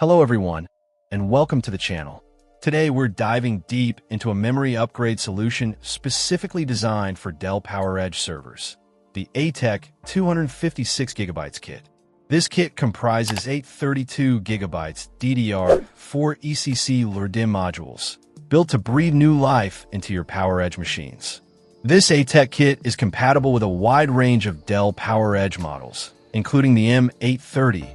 Hello everyone, and welcome to the channel. Today we're diving deep into a memory upgrade solution specifically designed for Dell PowerEdge servers, the ATEC 256GB kit. This kit comprises 832GB DDR4 ECC LRDIMM modules, built to breathe new life into your PowerEdge machines. This ATEC kit is compatible with a wide range of Dell PowerEdge models, including the M830,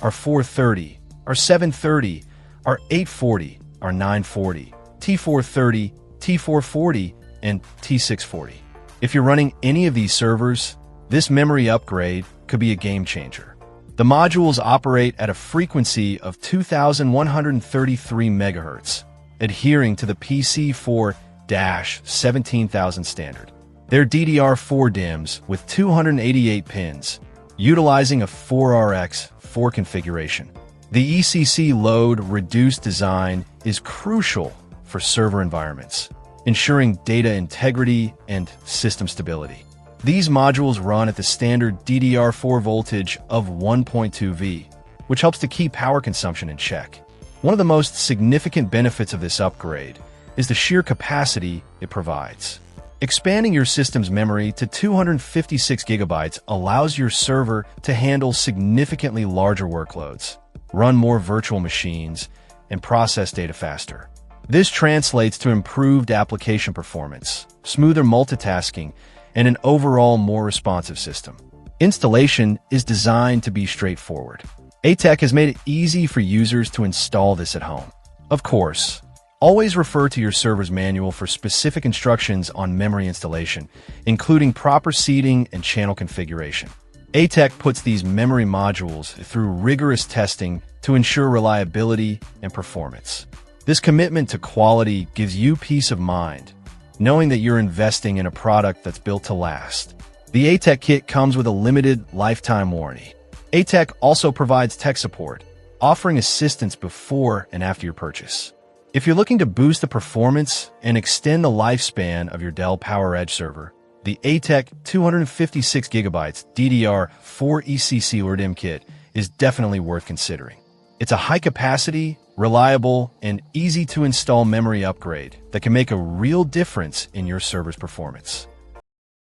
R430, R730, R840, R940, T430, T440, and T640. If you're running any of these servers, this memory upgrade could be a game changer. The modules operate at a frequency of 2,133 MHz, adhering to the PC4-17000 standard. They're DDR4 DIMMs with 288 pins, utilizing a 4RX4 configuration. The ECC load-reduced design is crucial for server environments, ensuring data integrity and system stability. These modules run at the standard DDR4 voltage of 1.2 V, which helps to keep power consumption in check. One of the most significant benefits of this upgrade is the sheer capacity it provides. Expanding your system's memory to 256GB allows your server to handle significantly larger workloads, run more virtual machines, and process data faster. This translates to improved application performance, smoother multitasking, and an overall more responsive system. Installation is designed to be straightforward. ATEC has made it easy for users to install this at home. Of course, always refer to your server's manual for specific instructions on memory installation, including proper seating and channel configuration. ATEC puts these memory modules through rigorous testing to ensure reliability and performance. This commitment to quality gives you peace of mind, knowing that you're investing in a product that's built to last. The ATEC kit comes with a limited lifetime warranty. ATEC also provides tech support, offering assistance before and after your purchase. If you're looking to boost the performance and extend the lifespan of your Dell PowerEdge server, the ATEC 256GB DDR4 ECC LRDIMM kit is definitely worth considering. It's a high-capacity, reliable, and easy-to-install memory upgrade that can make a real difference in your server's performance.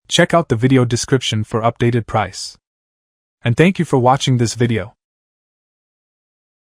Check out the video description for updated price. And thank you for watching this video.